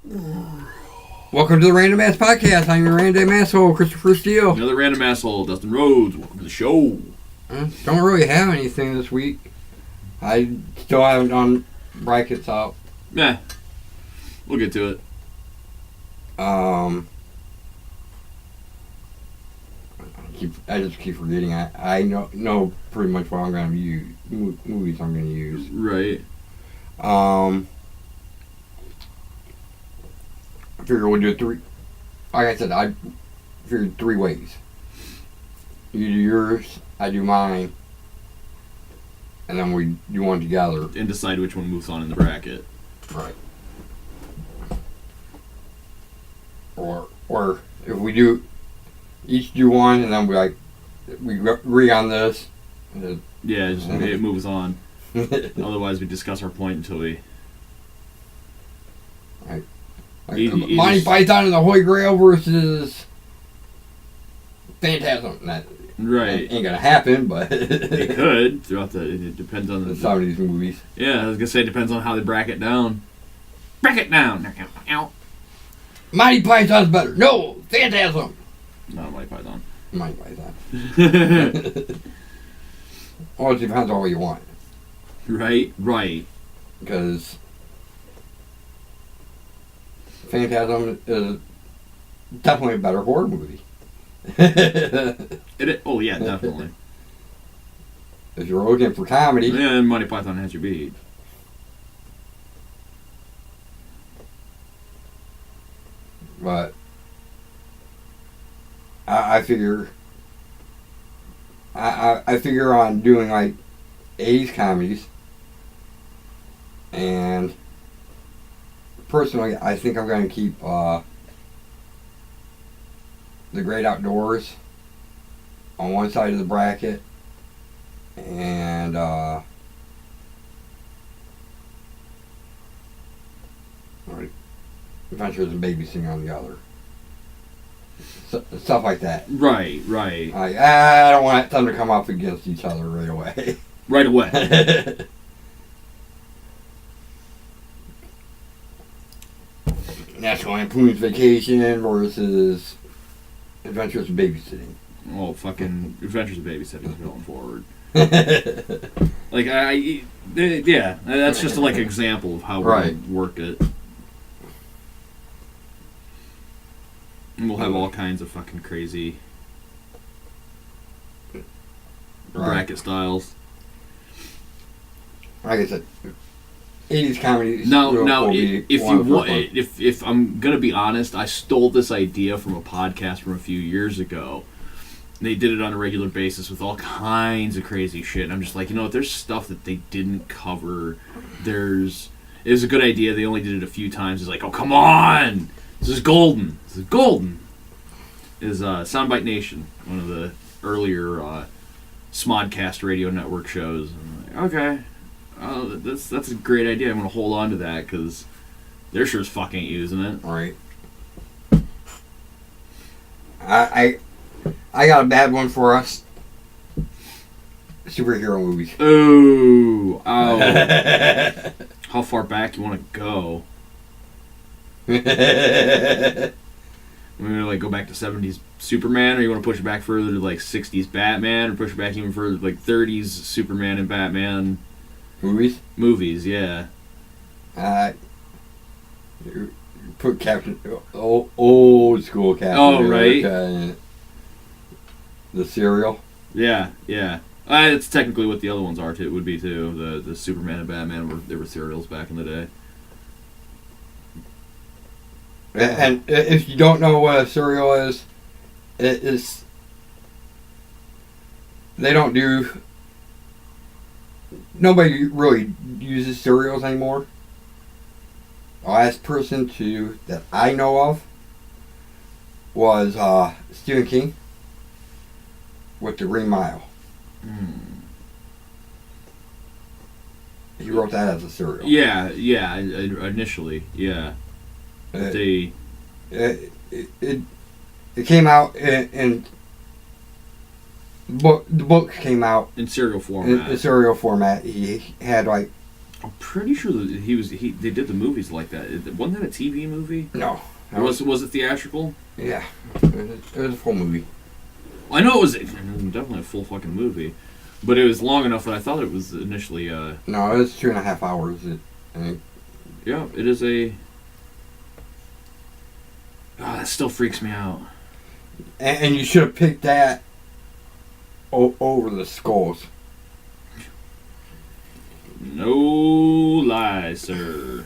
Welcome to the Random Ass Podcast. I'm your random asshole, Christopher Steele. Another random asshole, Steele-Rhoads. Welcome to the show. Don't really have anything this week. I still haven't done brackets out. Yeah, we'll get to it. I just keep forgetting. I know pretty much what I'm going to use. Movies I'm going to use. Right. I figure we'll do it three. Like I said, I figured 3 ways. You do yours, I do mine, and then we do one together. And decide which one moves on in the bracket. Right. Or if we do each do one, and then we agree on this. Yeah, it moves on. Otherwise, we discuss our point until we. Right. Like Monty Python and the Holy Grail versus Phantasm. That right. Ain't gonna happen, but it could throughout the. It depends on some of these movies. Yeah, I was gonna say it depends on how they bracket down. Bracket down. Ow. Monty Python's better. No, Phantasm. No, Monty Python. Monty Python. Well, it depends on what you want. Right. Because Phantasm is definitely a better horror movie. Oh yeah, definitely. If you're looking for comedy, and Monty Python has you beat. But I figure I figure on doing like 80s comedies, and personally I think I'm going to keep The Great Outdoors on one side of the bracket, and Adventures in Babysitting on the other. Stuff like that. Right. I don't want them to come up against each other right away. Right away. National Lampoon's Vacation versus Adventures in Babysitting. Oh, fucking Adventures in Babysitting is going forward. Like, yeah, that's just like an example of how we're going to work it. And we'll have all kinds of fucking crazy bracket styles. Like I said, 80s comedy. Now, if I'm gonna be honest, I stole this idea from a podcast from a few years ago. They did it on a regular basis with all kinds of crazy shit. And I'm just like, you know what? There's stuff that they didn't cover. It was a good idea. They only did it a few times. It's like, oh come on. This is golden. Is Soundbite Nation, one of the earlier Smodcast radio network shows. And I'm like, okay, that's a great idea. I'm going to hold on to that because they're sure as fuck ain't using it. Right. I got a bad one for us. Superhero movies. Ooh. Ow. How far back you want to go? We're gonna like go back to 70s Superman, or you want to push it back further to like 60s Batman, or push it back even further to like 30s Superman and Batman movies, yeah. Put Captain old school Captain America in the serial. Yeah. It's technically what the other ones are too. It would be too. The Superman and Batman they were serials back in the day. And if you don't know what a serial is, it is. They don't do. Nobody really uses serials anymore. The last person that I know of was Stephen King with The Green Mile. He wrote that as a serial. Yeah. Initially, yeah. It came out in the book came out in serial format. In serial format, he had like I'm pretty sure that they did the movies like that. Wasn't that a TV movie? No. Was it theatrical? Yeah. It was a full movie. I know it was definitely a full fucking movie, but it was long enough that I thought it was initially. No, it was 2.5 hours. I think. Yeah, it is a. That still freaks me out. And you should have picked that over the Skulls. No lie, sir.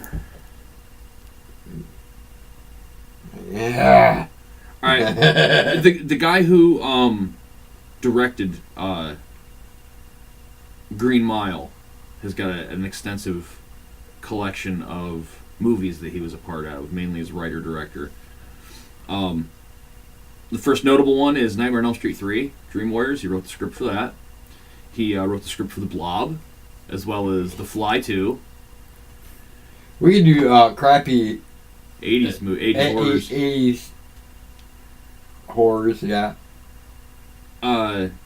Yeah. All right. the guy who directed Green Mile has got an extensive collection of movies that he was a part of, mainly as writer-director. The first notable one is Nightmare on Elm Street 3, Dream Warriors. He wrote the script for that. He wrote the script for The Blob, as well as The Fly 2. We could do crappy 80s horrors. 80s horrors, yeah.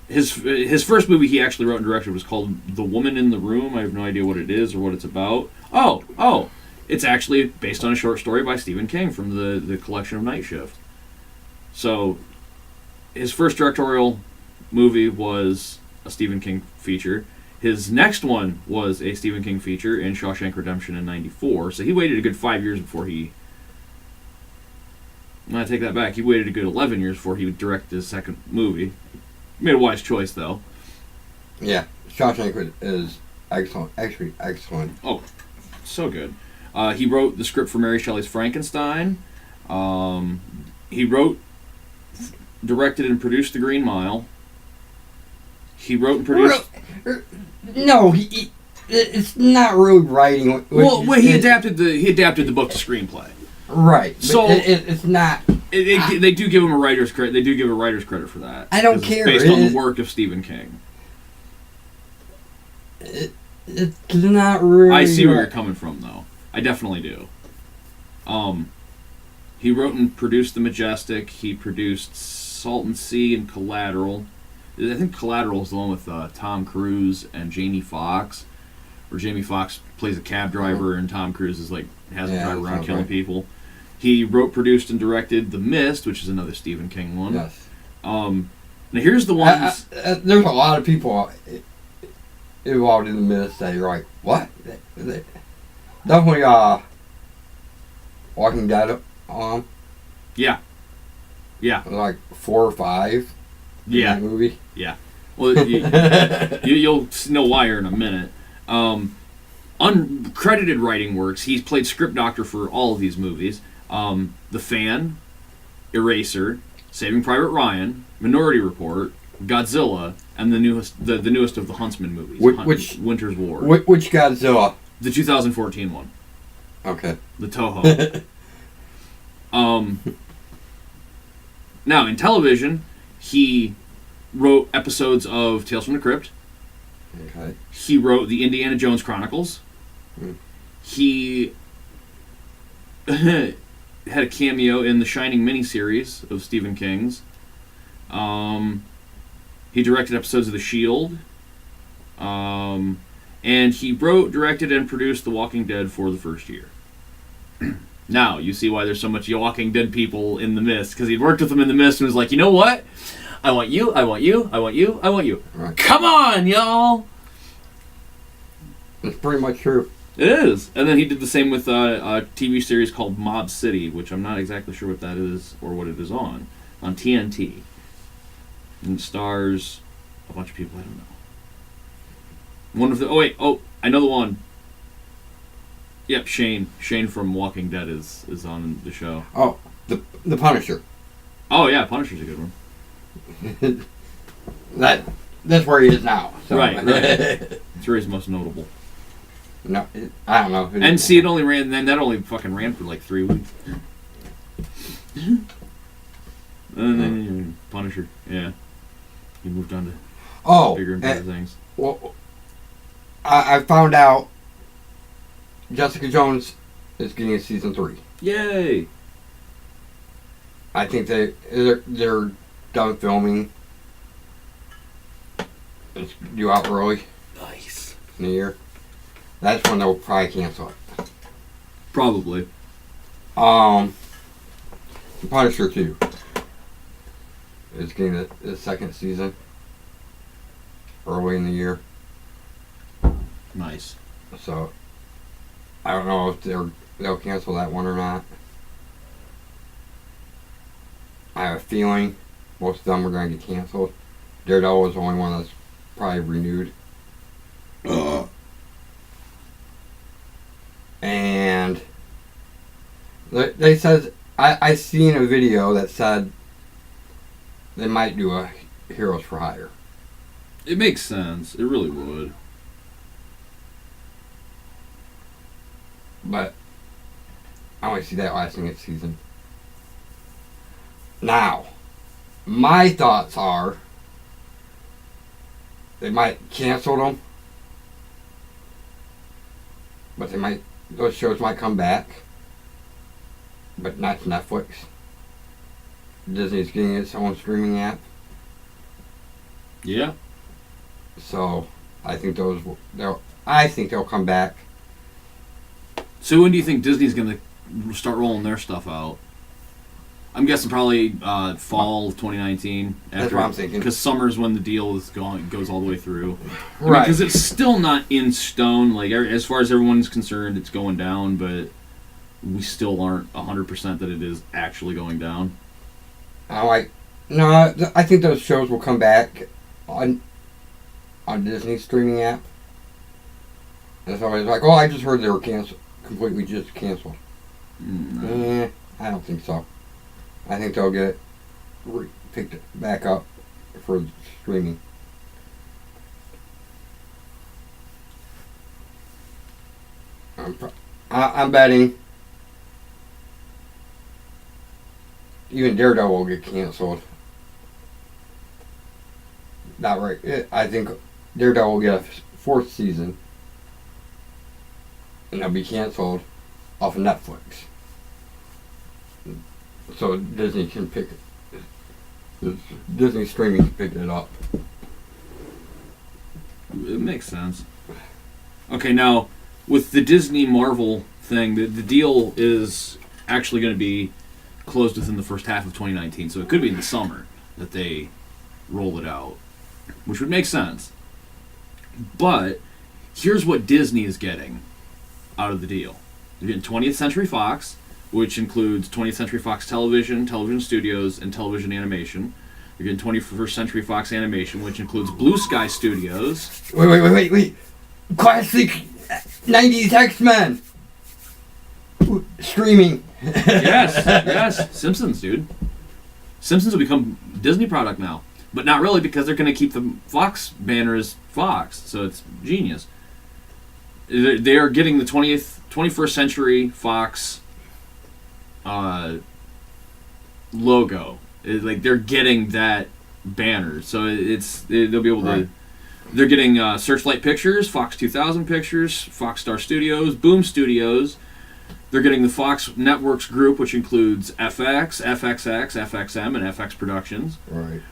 His first movie he actually wrote and directed was called The Woman in the Room. I have no idea what it is or what it's about. Oh, it's actually based on a short story by Stephen King from the collection of Night Shift. So, his first directorial movie was a Stephen King feature. His next one was a Stephen King feature in Shawshank Redemption in '94. So he waited a good 5 years before he... I take that back. He waited a good 11 years before he directed his second movie. Made a wise choice, though. Yeah, Shawshank is excellent. Actually, excellent. Oh, so good. He wrote the script for Mary Shelley's Frankenstein. He wrote, directed, and produced The Green Mile. He wrote and produced... No, it's not really writing. Well, he adapted the book to screenplay. Right. So it's not. They do give him a writer's credit. They do give a writer's credit for that. I don't care. It's based on the work of Stephen King. It's not really. I see where you're coming from, though. I definitely do. He wrote and produced The Majestic. He produced Salton Sea and Collateral. I think Collateral is the one with Tom Cruise and Jamie Foxx, where Jamie Foxx plays a cab driver and Tom Cruise is has him drive around killing people. He wrote, produced, and directed The Mist, which is another Stephen King one. Yes. Now here's the ones. There's a lot of people involved in The Mist that you're like, what? Definitely Walking Dead on. Yeah. Like 4 or 5. Yeah. In that movie. Yeah. Well, you'll know why in a minute. Uncredited writing works. He's played script doctor for all of these movies. The Fan, Eraser, Saving Private Ryan, Minority Report, Godzilla, and the newest of the Huntsman movies. Which Winter's War. Which Godzilla? The 2014 one. Okay. The Toho. Now in television, he wrote episodes of Tales from the Crypt. Okay. He wrote the Indiana Jones Chronicles. He had a cameo in the Shining miniseries of Stephen King's. He directed episodes of The Shield. And he wrote, directed, and produced The Walking Dead for the first year. Now, you see why there's so much Walking Dead people in The Mist, because he'd worked with them in The Mist and was like, you know what? I want you, I want you, I want you, I want you. Right. Come on, y'all! It's pretty much true. It is. And then he did the same with a TV series called Mob City, which I'm not exactly sure what that is or what it is on TNT. And it stars a bunch of people I don't know. One of the... I know the one. Yep, Shane. Shane from Walking Dead is on the show. Oh, the Punisher. Oh, yeah, Punisher's a good one. That's where he is now. So. Right. That's where he's most notable. No, I don't know. And see, that only fucking ran for like 3 weeks. And then Punisher, yeah. He moved on to bigger and better things. Well, I found out Jessica Jones is getting a season 3. Yay! I think they're done filming. It's due out early. Nice. In the year. That's when they'll probably cancel it. Probably. Punisher 2 is getting the second season early in the year. Nice. So I don't know if they'll cancel that one or not. I have a feeling most of them are going to get canceled. Daredevil is the only one that's probably renewed. And they said, I seen a video that said they might do a Heroes for Hire. It makes sense. It really would. But I only see that lasting its season. Now, my thoughts are they might cancel them, but those shows might come back, but not to Netflix. Disney's getting its own streaming app. Yeah. So I think they'll come back. So when do you think Disney's going to start rolling their stuff out? I'm guessing probably fall of 2019. That's what I'm thinking. Because summer's when the deal goes all the way through. Right. Because it's still not in stone. Like, as far as everyone's concerned, it's going down, but we still aren't 100% that it is actually going down. I think those shows will come back on Disney's streaming app. And it's always like, I just heard they were completely just canceled. No. I don't think so. I think they'll get picked back up for streaming. I'm betting even Daredevil will get canceled. Not right. I think Daredevil will get a fourth season, and it'll be canceled off of Netflix. So Disney can pick it. Disney streaming can pick it up. It makes sense. Okay, now with the Disney Marvel thing, the deal is actually going to be closed within the first half of 2019, so it could be in the summer that they roll it out, which would make sense. But here's what Disney is getting out of the deal. They're getting 20th Century Fox, which includes 20th Century Fox Television, television studios, and television animation. They're getting 21st Century Fox Animation, which includes Blue Sky Studios. Wait. Classic 90s X-Men! Streaming. Yes. Simpsons, dude. Simpsons will become Disney product now. But not really, because they're going to keep the Fox banner as Fox, so it's genius. They are getting the 21st Century Fox logo. They're getting that banner, so they'll be able to. They're getting Searchlight Pictures, Fox 2000 Pictures, Fox Star Studios, Boom Studios. They're getting the Fox Networks group, which includes FX, FXX, FXM, and FX Productions. Right.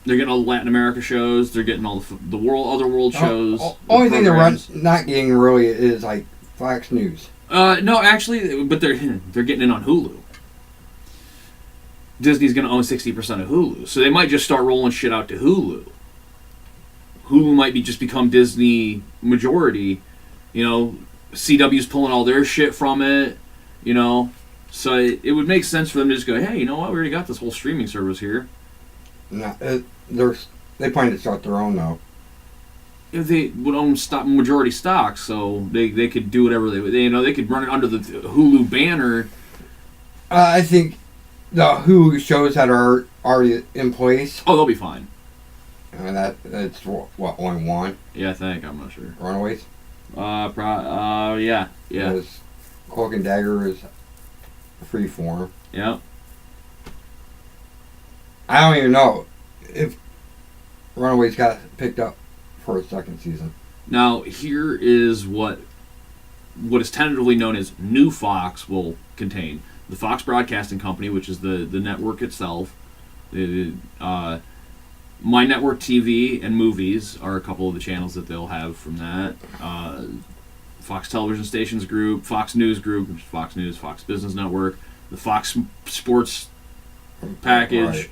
They're getting all the Latin America shows. They're getting all the other world shows. Only thing they're not getting really is like Fox News. No, actually, but they're getting in on Hulu. Disney's going to own 60% of Hulu, so they might just start rolling shit out to Hulu. Hulu might just become Disney majority. CW's pulling all their shit from it. So it would make sense for them to just go, hey, you know what? We already got this whole streaming service here. No, they plan to start their own though. They would own majority stock, so they could do whatever they could run it under the Hulu banner. I think the Hulu shows that are already in place. Oh, they'll be fine. And that's what, only one? Yeah, I think. I'm not sure. Runaways? Yeah. Because Cloak and Dagger is freeform. Yeah. I don't even know if Runaways got picked up for a second season. Now, here is what is tentatively known as New Fox will contain. The Fox Broadcasting Company, which is the network itself. My Network TV and Movies are a couple of the channels that they'll have from that. Fox Television Stations Group, Fox News Group, which is Fox News, Fox Business Network, the Fox Sports package. Right.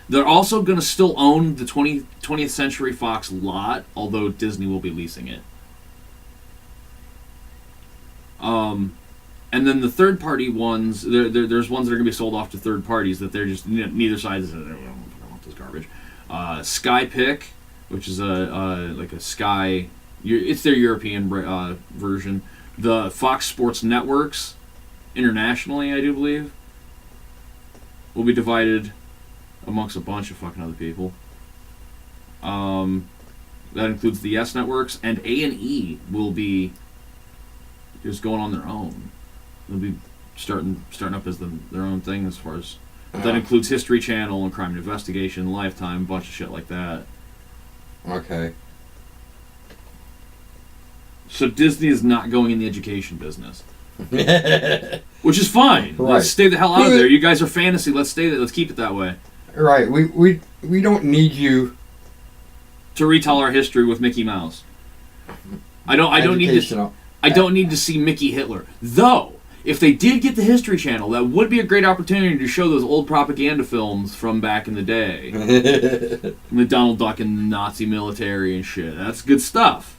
They're also going to still own the 20th Century Fox lot, although Disney will be leasing it. And then the third-party ones, there's ones that are going to be sold off to third parties that they're just, neither side is, I don't want this garbage. Sky Pick, which is like a Sky, it's their European version. The Fox Sports Networks, internationally, I do believe, will be divided amongst a bunch of fucking other people. That includes the S networks, and A&E will be just going on their own. They'll be starting up as their own thing as far as... That includes History Channel and Crime and Investigation, Lifetime, a bunch of shit like that. Okay. So Disney is not going in the education business. Which is fine. Right. Let's stay the hell out of there. You guys are fantasy. Let's stay there. Let's keep it that way. Right. We don't need you to retell our history with Mickey Mouse. I don't need to see Mickey Hitler. Though, if they did get the History Channel, that would be a great opportunity to show those old propaganda films from back in the day. With Donald Duck and the Nazi military and shit. That's good stuff.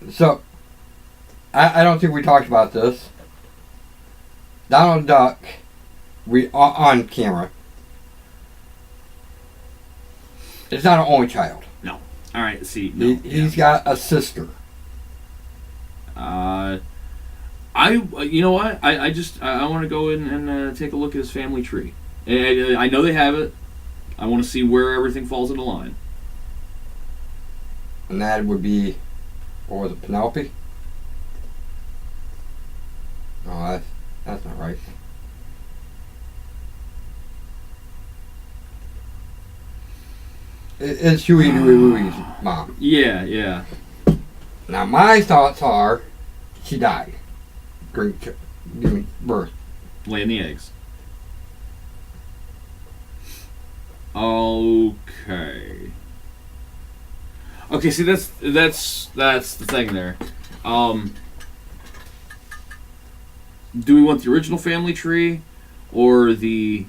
So, I don't think we talked about this. Donald Duck, on camera, is not an only child. No. All right, see. No, he's got a sister. You know what? I want to go in and take a look at his family tree. I know they have it. I want to see where everything falls into line. And that would be, what was it, Penelope? No, that's not right. It's Huey Louie's mom. Yeah. Now my thoughts are, she died during giving birth. Laying the eggs. Okay. See, that's the thing there. Do we want the original family tree or the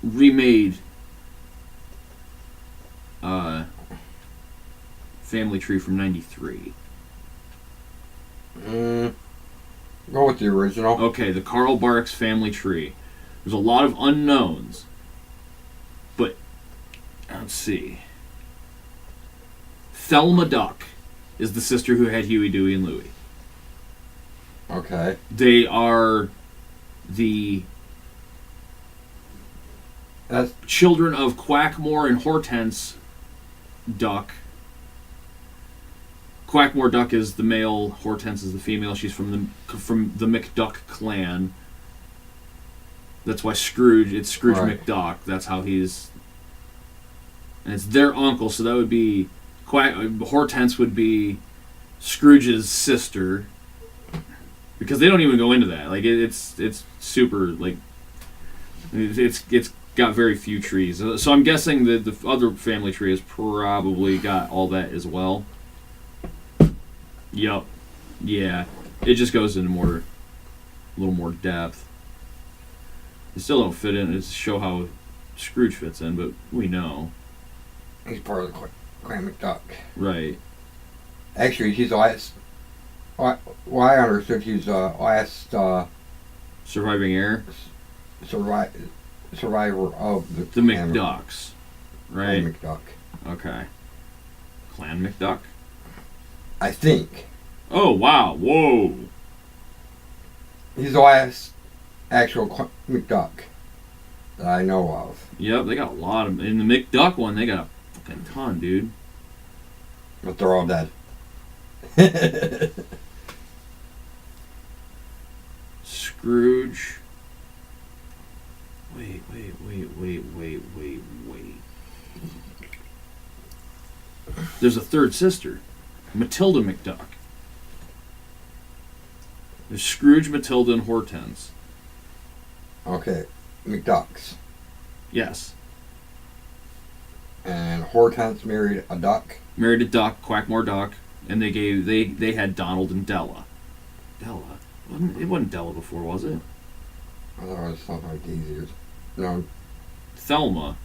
remade family tree from '93? Go with the original. Okay, the Carl Barks family tree. There's a lot of unknowns, but let's see. Thelma Duck is the sister who had Huey, Dewey, and Louie. Okay. They are the children of Quackmore and Hortense Duck. Quackmore Duck is the male, Hortense is the female. She's from the McDuck clan. That's why it's Scrooge right. McDuck. That's how he's... And it's their uncle, so that would be... Hortense would be Scrooge's sister. Because they don't even go into that. Like, it's super, like... It's got very few trees. So I'm guessing that the other family tree has probably got all that as well. Yup. Yeah. It just goes into a little more depth. They still don't fit in. It's to show how Scrooge fits in, but we know. He's part of the Clan McDuck. Right. Actually, he's the last... Well, I understood he's the last... surviving heir? Survivor of the McDucks. Right? Clan McDuck. Okay. Clan McDuck? I think. Oh, wow. Whoa. He's the last actual McDuck that I know of. Yep, they got a lot of... In the McDuck one, they got a fucking ton, dude. But they're all dead. Scrooge. Wait. There's a third sister, Matilda McDuck. There's Scrooge, Matilda, and Hortense. Okay. McDucks. Yes. And Hortense married a duck. Married a duck, Quackmore duck, and they had Donald and Della. Della? It wasn't Della before, was it? I thought it was something like Daisy. No. Thelma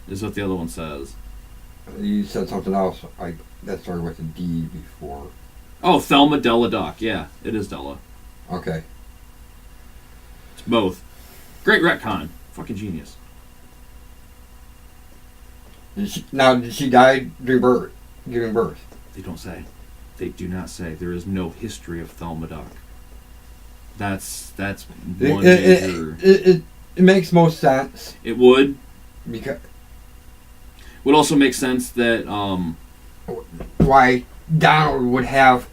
is what the other one says. You said something else that started with a D before. Oh, Thelma Della Duck. Yeah, it is Della. Okay. It's both. Great retcon. Fucking genius. Did she die during giving birth? They don't say. They do not say. There is no history of Thelma Duck. That's one major. It makes most sense. It would. Because would also make sense that why Donald would have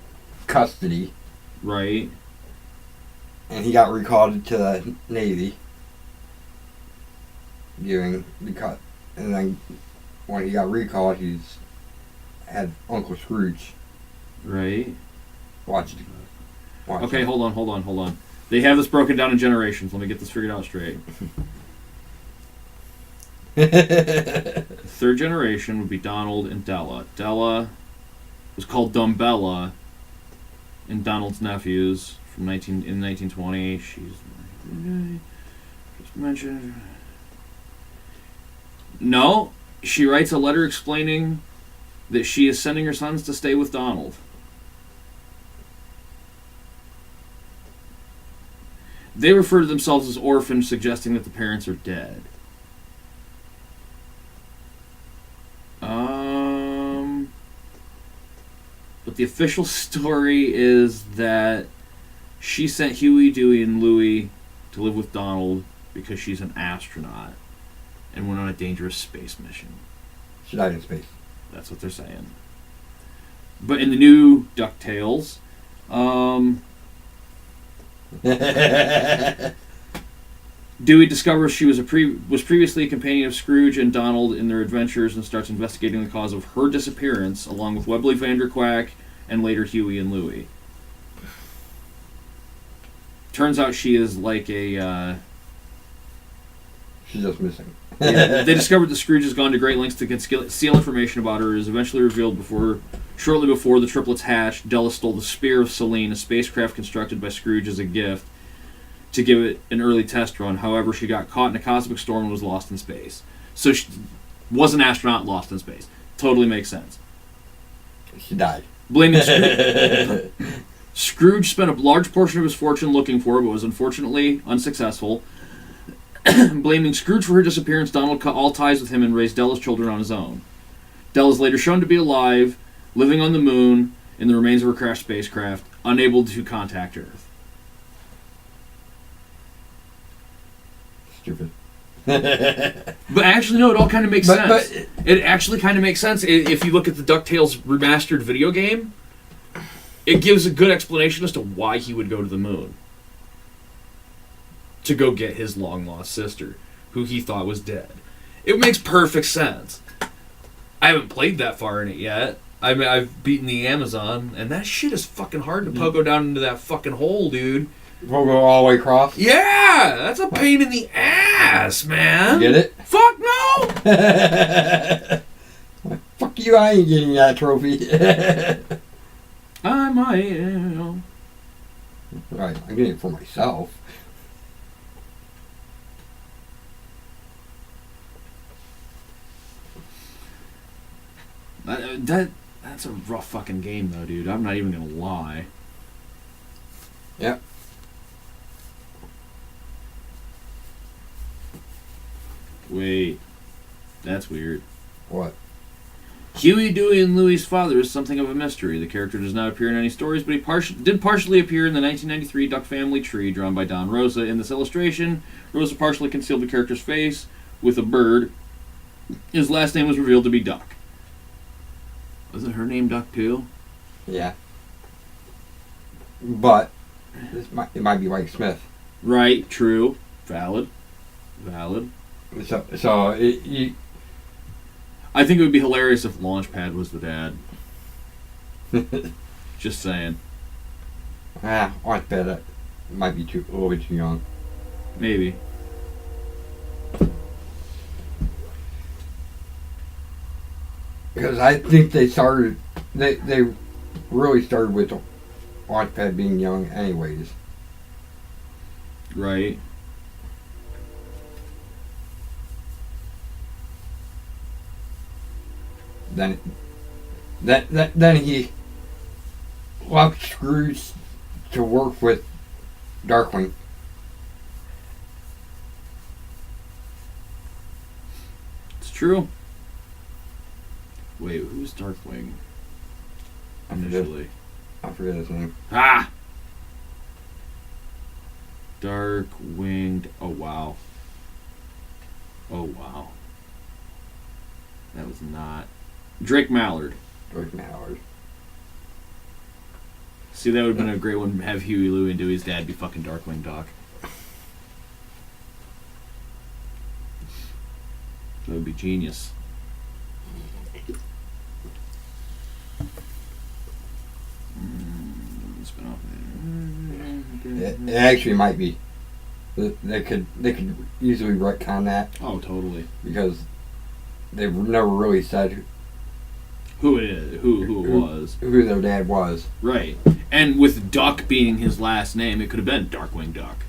custody, right? And he got recalled to the Navy. And then when he got recalled, he's had Uncle Scrooge. Right. Watch okay, it. hold on. They have this broken down in generations. Let me get this figured out straight. Third generation would be Donald and Della. Della was called Dumbella in Donald's Nephews in 1920. She's just mentioned. No, she writes a letter explaining that she is sending her sons to stay with Donald. They refer to themselves as orphans, suggesting that the parents are dead. But the official story is that she sent Huey, Dewey, and Louie to live with Donald because she's an astronaut and went on a dangerous space mission. She died in space. That's what they're saying. But in the new DuckTales, Dewey discovers she was previously a companion of Scrooge and Donald in their adventures and starts investigating the cause of her disappearance, along with Webley Vanderquack and later Huey and Louie. Turns out she is like a... She's just missing. Yeah, they discovered that Scrooge has gone to great lengths to conceal information about her. It is eventually revealed shortly before the triplets hatched, Della stole the Spear of Selene, a spacecraft constructed by Scrooge as a gift, to give it an early test run. However, she got caught in a cosmic storm and was lost in space. So she was an astronaut lost in space. Totally makes sense. She died. Blaming Scrooge. Scrooge spent a large portion of his fortune looking for her, but was unfortunately unsuccessful. Blaming Scrooge for her disappearance, Donald cut all ties with him and raised Della's children on his own. Della is later shown to be alive, living on the moon in the remains of her crashed spacecraft, unable to contact Earth. Stupid. But actually, no, it all kind of makes sense. But it actually kind of makes sense. If you look at the DuckTales remastered video game, it gives a good explanation as to why he would go to the moon. To go get his long-lost sister, who he thought was dead. It makes perfect sense. I haven't played that far in it yet. I mean, I've beaten the Amazon, and that shit is fucking hard to pogo down into that fucking hole, dude. Pogo all the way across? Yeah! That's a pain in the ass, man! You get it? Fuck no! Fuck you, I ain't getting that trophy. I might, you know. Right, I'm getting it for myself. That's a rough fucking game, though, dude. I'm not even gonna lie. Yep. Wait. That's weird. What? Huey, Dewey, and Louie's father is something of a mystery. The character does not appear in any stories, but he did partially appear in the 1993 Duck Family tree drawn by Don Rosa. In this illustration, Rosa partially concealed the character's face with a bird. His last name was revealed to be Duck. Wasn't her name Duck too? Yeah. But it might be Mike Smith. Right. True. Valid. So I think it would be hilarious if Launchpad was the dad. Just saying. I bet it might be a little bit too young. Maybe. Because I think they really started with Launchpad being young anyways. Right. Then he left Scrooge to work with Darkwing. It's true. Wait, who's Darkwing? Initially. I forget his name. Ah! Darkwinged. Oh, wow. Oh, wow. That was not... Drake Mallard. Drake Mallard. See, that would have been a great one. Have Huey Lewis and Dewey's dad be fucking Darkwing Doc. That would be genius. Spin off. It actually might be. They could easily retcon that. Oh, totally. Because they've never really said who it is, who it was, who their dad was. Right, and with Duck being his last name, it could have been Darkwing Duck.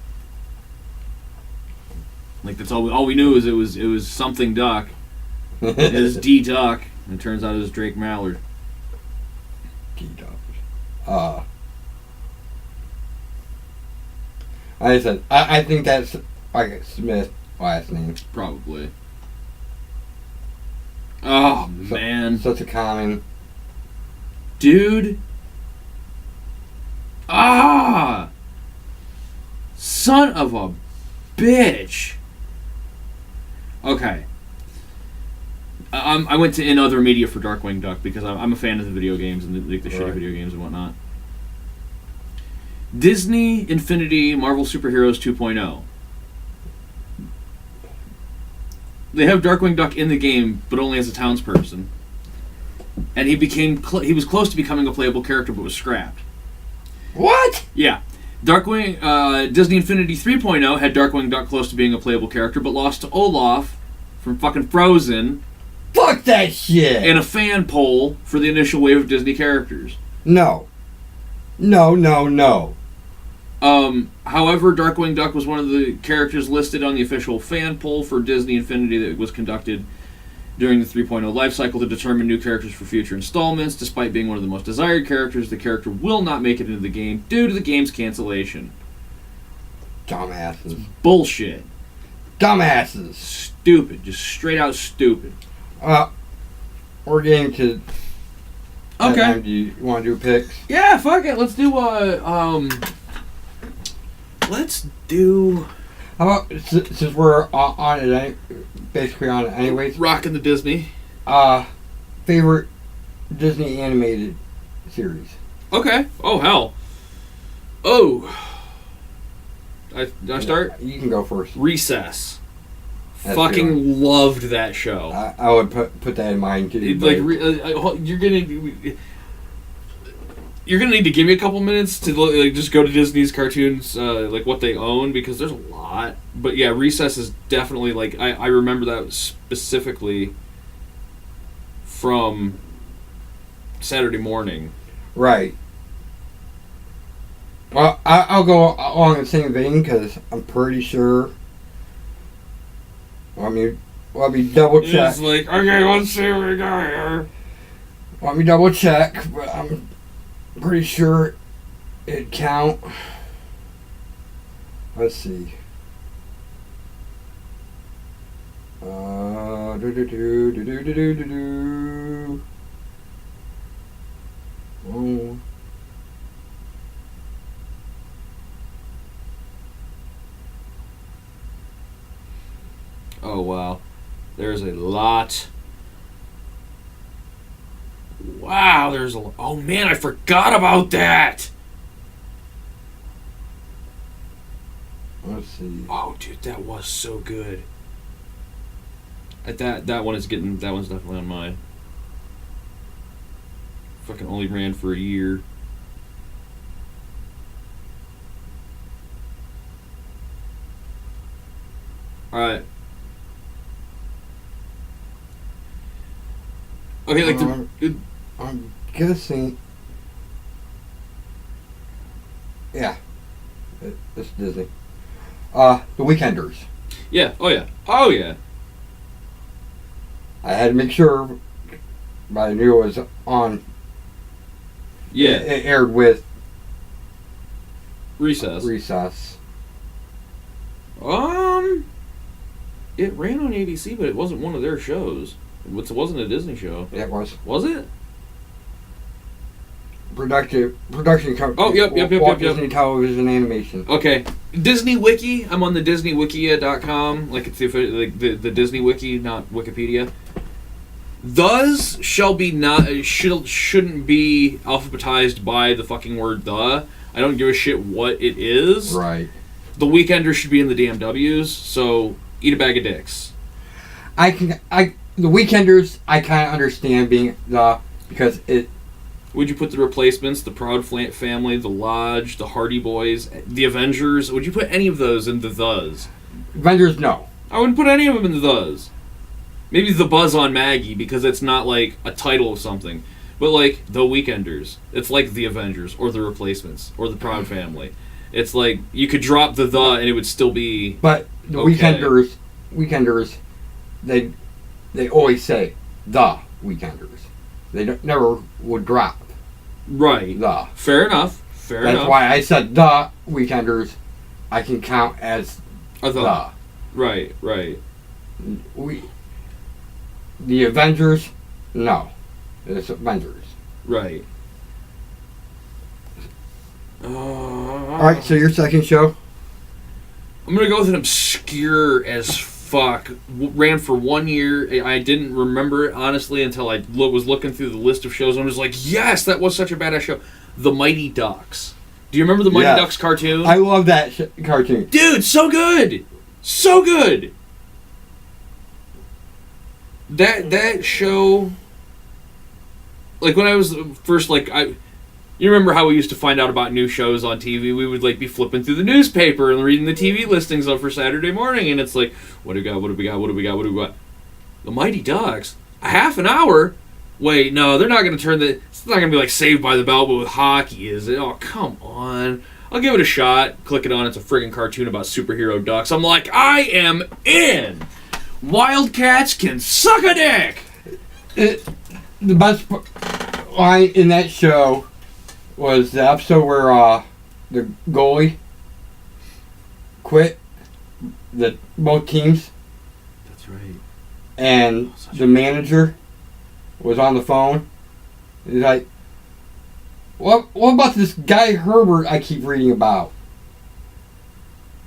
Like that's all we knew is it was something Duck. It was D Duck, and it turns out it was Drake Mallard. D Duck. I said I think that's like Smith's last name. Probably. Oh man, such a common dude. Ah, son of a bitch. Okay. I went to In Other Media for Darkwing Duck because I'm a fan of the video games and the shitty video games and whatnot. Disney Infinity Marvel Superheroes 2.0. They have Darkwing Duck in the game, but only as a townsperson. And he was close to becoming a playable character, but was scrapped. What? Yeah. Darkwing, Disney Infinity 3.0 had Darkwing Duck close to being a playable character, but lost to Olaf from fucking Frozen. Fuck that shit! In a fan poll for the initial wave of Disney characters. No. However, Darkwing Duck was one of the characters listed on the official fan poll for Disney Infinity that was conducted during the 3.0 life cycle to determine new characters for future installments. Despite being one of the most desired characters, the character will not make it into the game due to the game's cancellation. Dumbasses. Bullshit. Dumbasses. Stupid. Just straight out stupid. We're getting to... Okay. Do you want to do picks? Yeah, fuck it. Let's do, let's do... How about, since we're on it, basically on it anyways... Rockin' the Disney. Favorite Disney animated series? Okay. Oh, hell. Oh. I start? You can go first. Recess. That's Fucking loved that show. I would put that in mind too. You're gonna need to give me a couple minutes to just go to Disney's cartoons, what they own, because there's a lot. But yeah, Recess is definitely I remember that specifically from Saturday morning. Right. Well, I'll go along the same vein because I'm pretty sure. Let me double check. It's like, okay, let's see what we got here. Let me double check, but I'm pretty sure it'd count. Let's see. Oh. Oh, wow. There's a lot. Wow, there's a lot. Oh, man, I forgot about that. Let's see. Oh, dude, that was so good. That one's definitely on mine. Fucking only ran for a year. Alright. Okay, like I'm guessing. Yeah, it's Disney. The Weekenders. Yeah. Oh yeah. Oh yeah. I had to make sure, but I knew it was on. Yeah. It aired with Recess. It ran on ABC, but it wasn't one of their shows. It wasn't a Disney show. It was. Was it? Production company. Oh, yep. Disney Television Animation. Okay. Disney Wiki. I'm on the DisneyWikia.com. Like it's the Disney Wiki, not Wikipedia. Those shouldn't be alphabetized by the fucking word the. I don't give a shit what it is. Right. The Weekenders should be in the damn W's, so eat a bag of dicks. The Weekenders, I kind of understand being the, because it. Would you put the Replacements, the Proud Family, the Lodge, the Hardy Boys, the Avengers? Would you put any of those in the thes? Avengers, no. I wouldn't put any of them in the thes. Maybe the Buzz on Maggie, because it's not like a title of something. But like the Weekenders, it's like the Avengers, or the Replacements, or the Proud Family. It's like you could drop the and it would still be. But the okay. Weekenders, they always say the Weekenders. They never would drop. Right. The. Fair enough. That's why I said the Weekenders. I can count as the. Right. The Avengers, no. It's Avengers. Right. Alright, so your second show? I'm going to go with an obscure as fuck. Ran for 1 year. I didn't remember it, honestly, until I was looking through the list of shows, and I was like, yes, that was such a badass show. The Mighty Ducks. Do you remember the Mighty Ducks cartoon? I love that cartoon. Dude, so good! So good! That show... Like, when I was first, like, you remember how we used to find out about new shows on TV? We would, like, be flipping through the newspaper and reading the TV listings up for Saturday morning, and it's like, what do we got? The Mighty Ducks? A half an hour? Wait, no, they're not going to it's not going to be like Saved by the Bell, but with hockey, is it? Oh, come on. I'll give it a shot. Click it on. It's a friggin' cartoon about superhero ducks. I'm like, I am in! Wildcats can suck a dick! The best line in that show was the episode where the goalie quit both teams. That's right. And the manager was on the phone. He's like, what about this guy Herbert I keep reading about?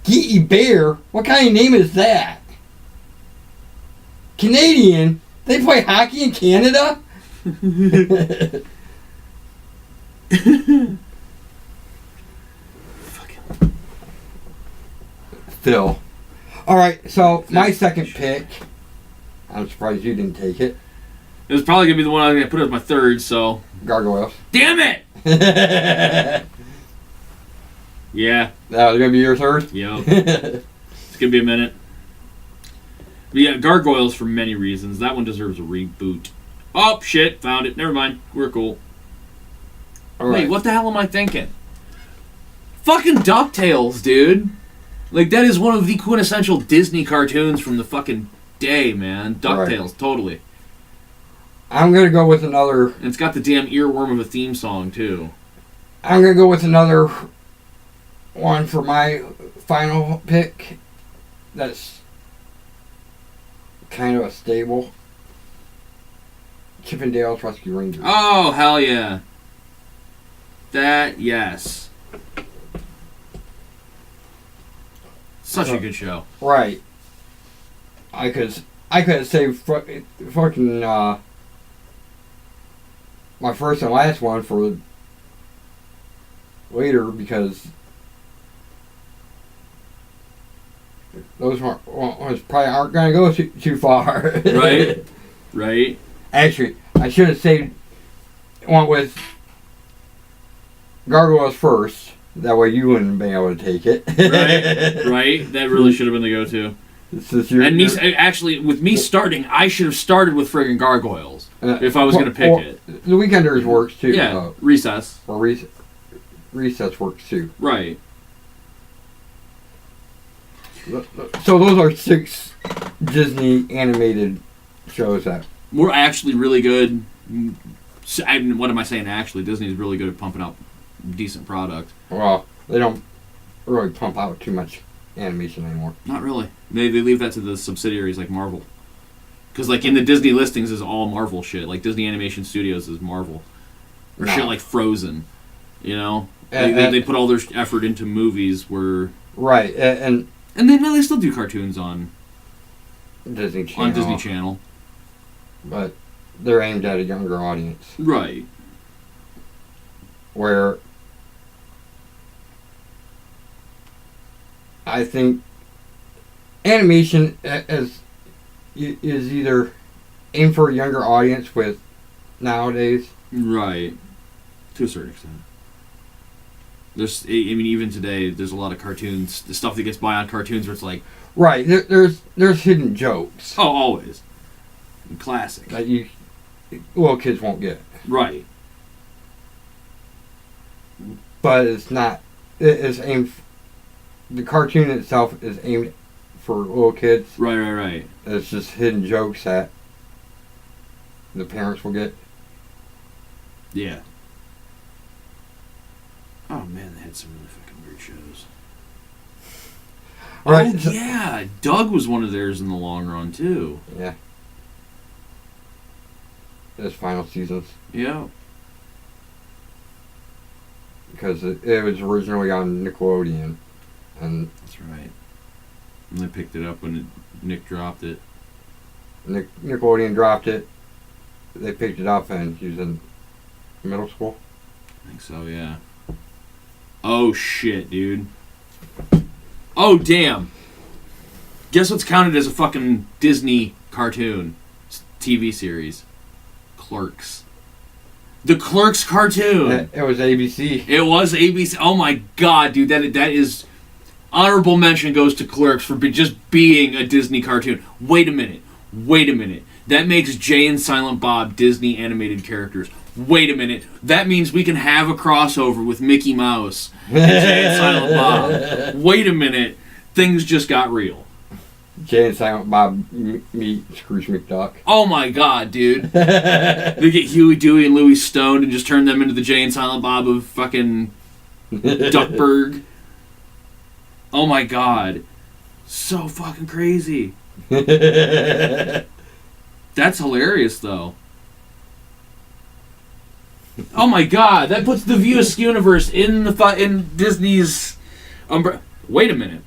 Geety Bear? What kind of name is that? Canadian? They play hockey in Canada? Phil. Alright, so my second pick, I'm surprised you didn't take it. It was probably going to be the one I was going to put as my third, so... Gargoyles. Damn it! Yeah. That was going to be your third? Yeah. It's going to be a minute. But yeah, Gargoyles for many reasons. That one deserves a reboot. Oh, shit. Found it. Never mind. We're cool. Right. Wait, what the hell am I thinking? Fucking DuckTales, dude. Like, that is one of the quintessential Disney cartoons from the fucking day, man. DuckTales, right. Totally. I'm going to go with another... And it's got the damn earworm of a theme song, too. I'm going to go with another one for my final pick. That's kind of a stable. Chip 'n Dale's Rescue Rangers. Oh, hell yeah. That, yes. Such a good show. Right. I could have saved fucking my first and last one for later because those ones probably aren't going to go too far. Right. Right. Actually, I should have saved one with Gargoyles first. That way you wouldn't be able to take it. Right. Right. That really should have been the go-to. This is your, and me actually with me starting, I should have started with friggin' Gargoyles if I was going to pick it. The Weekenders works too. Yeah, Recess. Or Recess works too. Right. So those are 6 Disney animated shows that we're actually really good. What am I saying? Actually, Disney's really good at pumping out decent product. Well, they don't really pump out too much animation anymore. Not really. They leave that to the subsidiaries like Marvel. Because like in the Disney listings is all Marvel shit. Like Disney Animation Studios is Marvel. Or shit like Frozen. You know? They put all their effort into movies where... Right. And they still do cartoons on Disney Channel. On Disney Channel. But they're aimed at a younger audience. Right. Where I think animation is either aimed for a younger audience with nowadays. Right. To a certain extent. There's, I mean, even today, there's a lot of cartoons, the stuff that gets by on cartoons where it's like... Right. There's hidden jokes. Oh, always. Classic. That little kids won't get. Right. But it's not... It's aimed... The cartoon itself is aimed for little kids. Right. It's just hidden jokes that the parents will get. Yeah. Oh man, they had some really fucking weird shows. Right. Oh yeah, Doug was one of theirs in the long run too. Yeah. His final seasons. Yeah. Because it was originally on Nickelodeon. And that's right. And they picked it up when Nick dropped it. Nickelodeon dropped it. They picked it up and he was in middle school. I think so, yeah. Oh shit, dude. Oh damn. Guess what's counted as a fucking Disney cartoon TV series? Clerks. The Clerks cartoon. It was ABC. It was ABC. Oh my god, dude. That is... Honorable mention goes to Clerks for just being a Disney cartoon. Wait a minute. That makes Jay and Silent Bob Disney animated characters. Wait a minute. That means we can have a crossover with Mickey Mouse and Jay and Silent Bob. Wait a minute. Things just got real. Jay and Silent Bob meet Scrooge McDuck. Oh my god, dude. They get Huey, Dewey, and Louie stoned and just turn them into the Jay and Silent Bob of fucking Duckburg. Oh my god. So fucking crazy. That's hilarious, though. Oh my god, that puts the View Askew universe in Disney's umbrella. Wait a minute.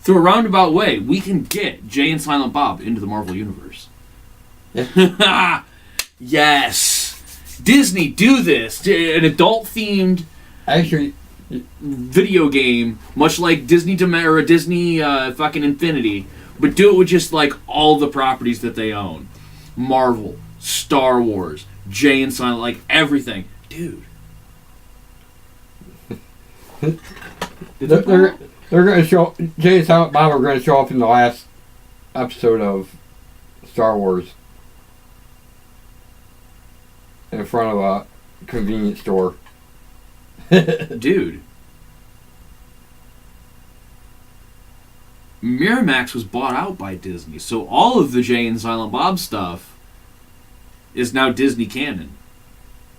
Through a roundabout way, we can get Jay and Silent Bob into the Marvel Universe. Yeah. Yes! Disney, do this! An adult-themed... Actually... video game, much like Disney or a Disney fucking Infinity, but do it with just like all the properties that they own. Marvel, Star Wars, Jay and Silent, like everything. Dude. They're going to show... Jay and Silent Bob are going to show up in the last episode of Star Wars. In front of a convenience store. Dude. Miramax was bought out by Disney, so all of the Jay and Silent Bob stuff is now Disney canon.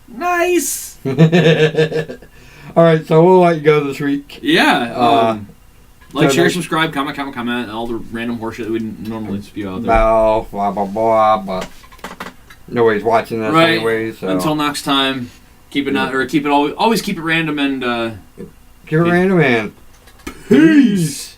Nice! Alright, so we'll let you go this week. Yeah. Like, share, subscribe, comment, all the random horseshit that we normally spew out there. But nobody's watching this anyway, so... Until next time. Always keep it random and keep it random and peace.